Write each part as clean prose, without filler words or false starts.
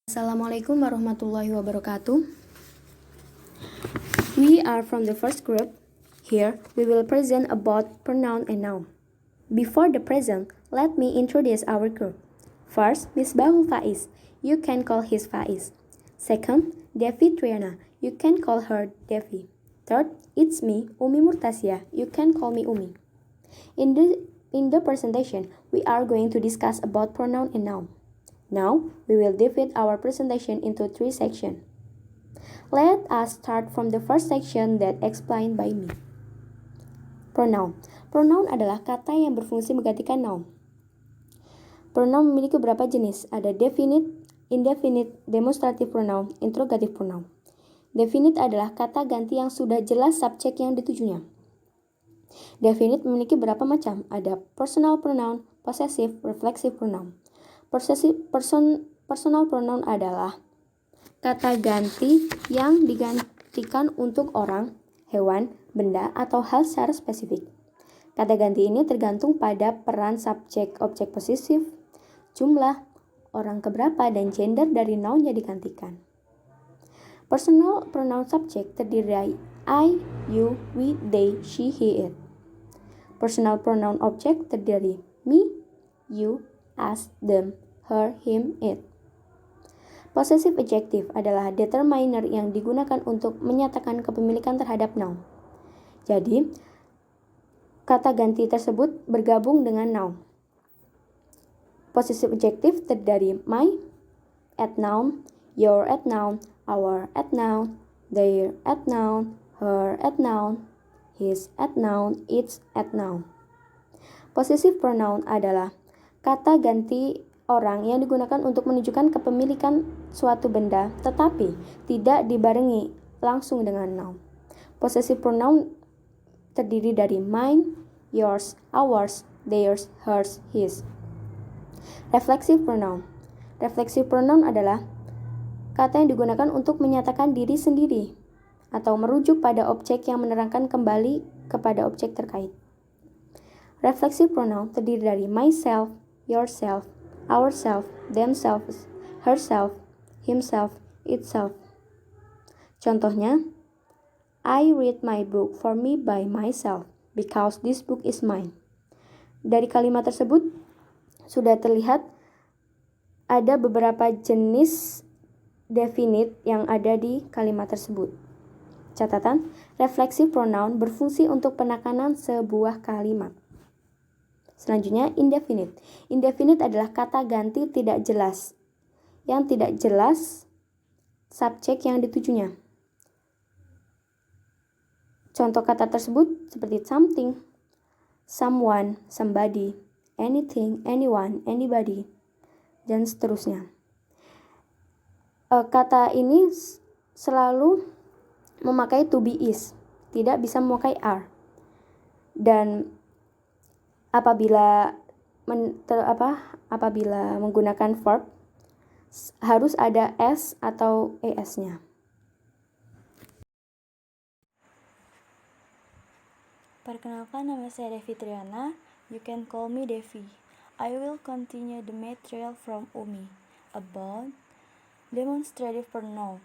Assalamualaikum warahmatullahi wabarakatuh. We are from the first group. Here, we will present about pronoun and noun. Before the present, let me introduce our group. First, Misbahul Faiz. You can call his Faiz. Second, Devi Triana. You can call her Devi. Third, it's me, Umi Murtasia. You can call me Umi. In the presentation, we are going to discuss about pronoun and noun. Now, we will divide our presentation into 3 sections. Let us start from the first section that explained by me. Pronoun. Pronoun adalah kata yang berfungsi menggantikan noun. Pronoun memiliki beberapa jenis. Ada definite, indefinite, demonstrative pronoun, interrogative pronoun. Definite adalah kata ganti yang sudah jelas subjek yang ditujunya. Definite memiliki beberapa macam. Ada personal pronoun, possessive, reflexive pronoun. Personal pronoun adalah kata ganti yang digantikan untuk orang, hewan, benda, atau hal secara spesifik. Kata ganti ini tergantung pada peran subjek, objek posesif, jumlah, orang keberapa, dan gender dari noun yang digantikan. Personal pronoun subjek terdiri dari I, you, we, they, she, he, it. Personal pronoun objek terdiri dari me, you, us, them, her, him, it. Possessive adjective adalah determiner yang digunakan untuk menyatakan kepemilikan terhadap noun. Jadi, kata ganti tersebut bergabung dengan noun. Possessive adjective terdiri dari my at noun, your at noun, our at noun, their at noun, her at noun, his at noun, its at noun. Possessive pronoun adalah kata ganti orang yang digunakan untuk menunjukkan kepemilikan suatu benda, tetapi tidak dibarengi langsung dengan noun. Possessive pronoun terdiri dari mine, yours, ours, theirs, hers, his. Reflexive pronoun. Reflexive pronoun adalah kata yang digunakan untuk menyatakan diri sendiri atau merujuk pada objek yang menerangkan kembali kepada objek terkait. Reflexive pronoun terdiri dari myself, yourself, ourself, themselves, herself, himself, itself. Contohnya, I read my book for me by myself because this book is mine. Dari kalimat tersebut sudah terlihat ada beberapa jenis definite yang ada di kalimat tersebut. Catatan, reflexive pronoun berfungsi untuk penekanan sebuah kalimat. Selanjutnya, indefinite. Indefinite adalah kata ganti tidak jelas. Yang tidak jelas subjek yang ditujunya. Contoh kata tersebut seperti something, someone, somebody, anything, anyone, anybody, dan seterusnya. Kata ini selalu memakai to be is, tidak bisa memakai are. Dan apabila menggunakan verb harus ada s atau es-nya. Perkenalkan, nama saya Devi Triana. You can call me Devi. I will continue the material from Umi about demonstrative pronoun.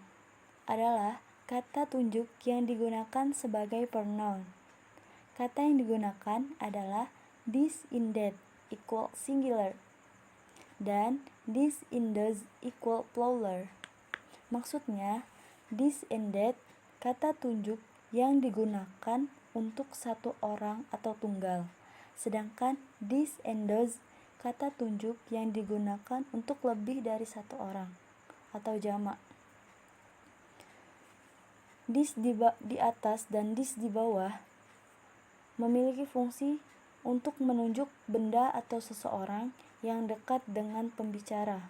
Adalah kata tunjuk yang digunakan sebagai pronoun. Kata yang digunakan adalah this in that equal singular dan this in those equal plural. Maksudnya, this and that kata tunjuk yang digunakan untuk satu orang atau tunggal, sedangkan this and those kata tunjuk yang digunakan untuk lebih dari satu orang atau jamak. This di atas dan this di bawah memiliki fungsi untuk menunjuk benda atau seseorang yang dekat dengan pembicara.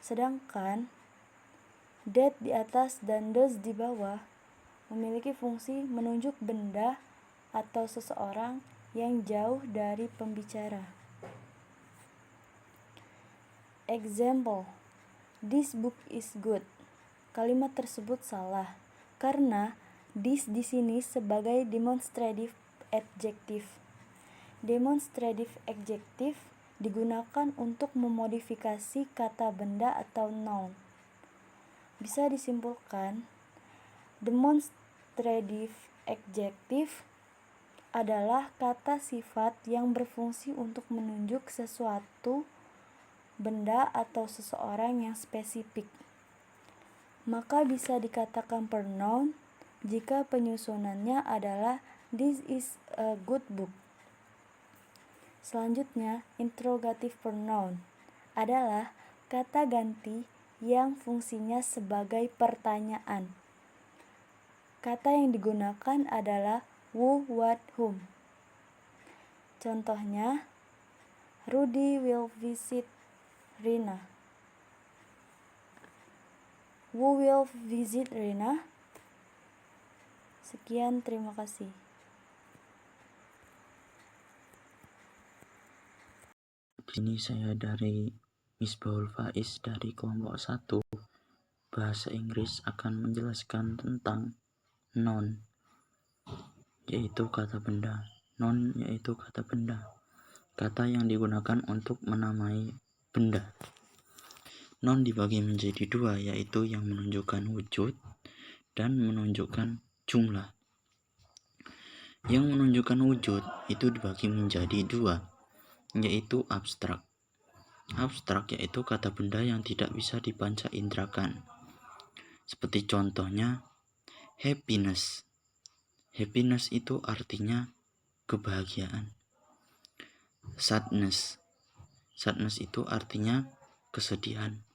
Sedangkan that di atas dan those di bawah memiliki fungsi menunjuk benda atau seseorang yang jauh dari pembicara. Example, this book is good. Kalimat tersebut salah karena this di sini sebagai demonstrative adjective. Demonstrative adjective digunakan untuk memodifikasi kata benda atau noun. Bisa disimpulkan, demonstrative adjective adalah kata sifat yang berfungsi untuk menunjuk sesuatu, benda, atau seseorang yang spesifik. Maka bisa dikatakan pronoun jika penyusunannya adalah this is a good book. Selanjutnya, interrogative pronoun adalah kata ganti yang fungsinya sebagai pertanyaan. Kata yang digunakan adalah who, what, whom. Contohnya, Rudy will visit Rina. Who will visit Rina? Sekian, terima kasih. Di sini saya dari Misbahul Faiz dari kelompok 1 bahasa Inggris akan menjelaskan tentang noun, yaitu kata benda. Noun yaitu kata benda, kata yang digunakan untuk menamai benda. Noun dibagi menjadi dua, yaitu yang menunjukkan wujud dan menunjukkan jumlah. Yang menunjukkan wujud itu dibagi menjadi dua, yaitu abstrak. Abstrak yaitu kata benda yang tidak bisa dipanca indrakan. Seperti contohnya happiness. Happiness itu artinya kebahagiaan. Sadness. Sadness itu artinya kesedihan.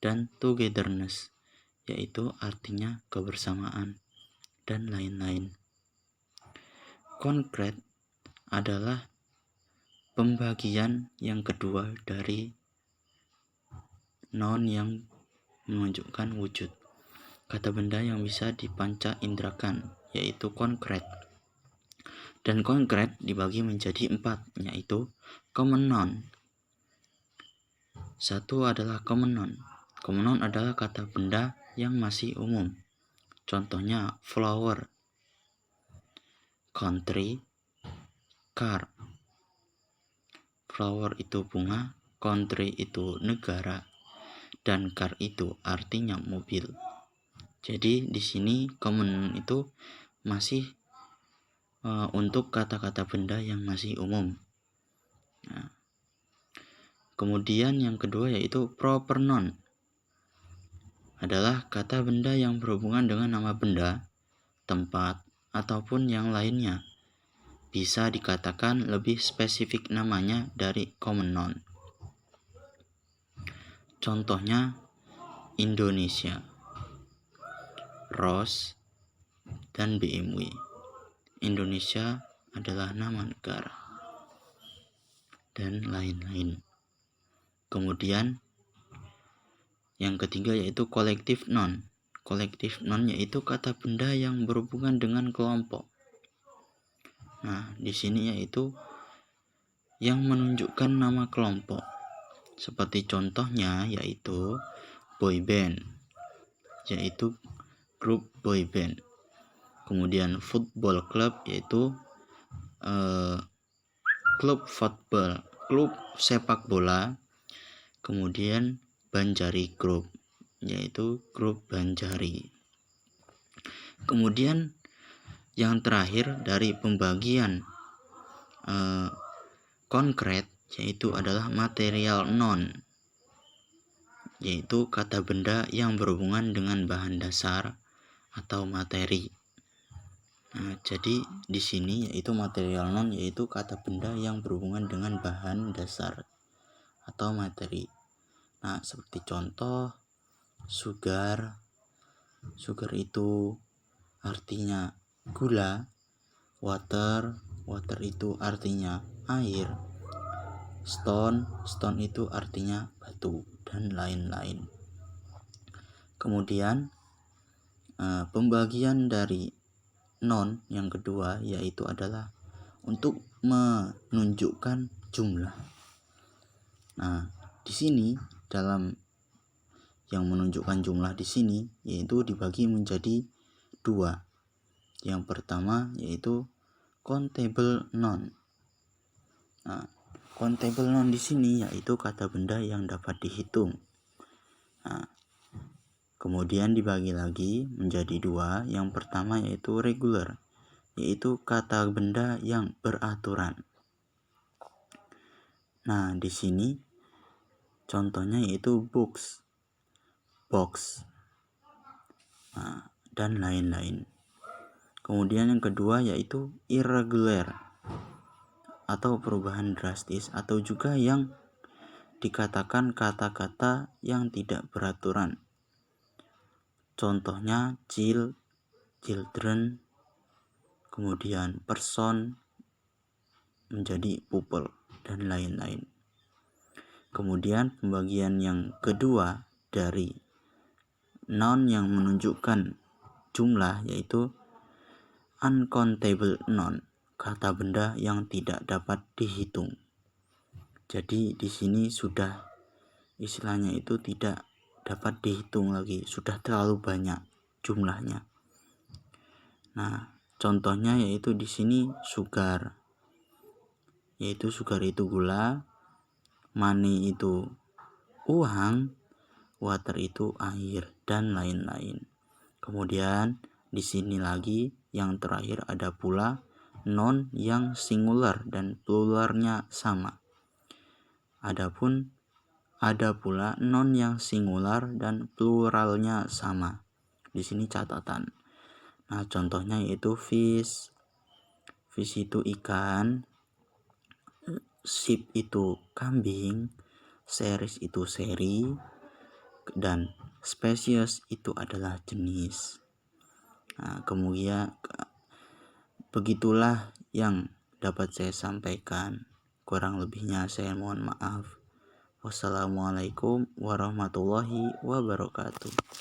Dan togetherness yaitu artinya kebersamaan dan lain-lain. Concrete adalah pembagian yang kedua dari noun yang menunjukkan wujud, kata benda yang bisa dipanca indrakan, yaitu konkret. Dan konkret dibagi menjadi 4, yaitu common noun. Satu adalah common noun. Common noun adalah kata benda yang masih umum. Contohnya flower, country, car. Flower itu bunga, country itu negara, dan car itu artinya mobil. Jadi di sini common itu masih untuk kata-kata benda yang masih umum. Nah, kemudian yang kedua yaitu proper noun. Adalah kata benda yang berhubungan dengan nama benda, tempat, ataupun yang lainnya. Bisa dikatakan lebih spesifik namanya dari common noun. Contohnya Indonesia, Rose, dan BMW. Indonesia adalah nama negara, dan lain-lain. Kemudian yang ketiga yaitu collective noun. Collective noun yaitu kata benda yang berhubungan dengan kelompok. Nah, di sini yaitu yang menunjukkan nama kelompok. Seperti contohnya yaitu boy band, yaitu grup boy band. Kemudian football club yaitu klub football, klub sepak bola. Kemudian Banjari Group yaitu grup Banjari. Kemudian yang terakhir dari pembagian konkret yaitu adalah material noun, yaitu kata benda yang berhubungan dengan bahan dasar atau materi. Nah, jadi di sini yaitu material noun yaitu kata benda yang berhubungan dengan bahan dasar atau materi. Nah, seperti contoh sugar. Sugar itu artinya gula. Water itu artinya air. Stone itu artinya batu, dan lain-lain. Kemudian pembagian dari noun yang kedua yaitu adalah untuk menunjukkan jumlah. Nah, di sini dalam yang menunjukkan jumlah di sini yaitu dibagi menjadi 2. Yang pertama yaitu countable noun. Nah, Uncountable noun di sini yaitu kata benda yang dapat dihitung. Nah, kemudian dibagi lagi menjadi dua. Yang pertama yaitu regular, yaitu kata benda yang beraturan. Nah, di sini contohnya yaitu books, box, dan lain-lain. Kemudian yang kedua yaitu irregular, atau perubahan drastis, atau juga yang dikatakan kata-kata yang tidak beraturan. Contohnya children, kemudian person menjadi pupil, dan lain-lain. Kemudian pembagian yang kedua dari noun yang menunjukkan jumlah yaitu uncountable noun, kata benda yang tidak dapat dihitung. Jadi di sini sudah istilahnya itu tidak dapat dihitung lagi, sudah terlalu banyak jumlahnya. Nah, contohnya yaitu di sini sugar, yaitu sugar itu gula, money itu uang, water itu air, dan lain-lain. Kemudian di sini lagi yang terakhir ada pula noun yang singular dan pluralnya sama. Adapun ada pula noun yang singular dan pluralnya sama. Di sini catatan. Nah, contohnya yaitu fish. Fish itu ikan, sheep itu kambing, series itu seri, dan species itu adalah jenis. Nah, kemudian begitulah yang dapat saya sampaikan. Kurang lebihnya saya mohon maaf. Wassalamualaikum warahmatullahi wabarakatuh.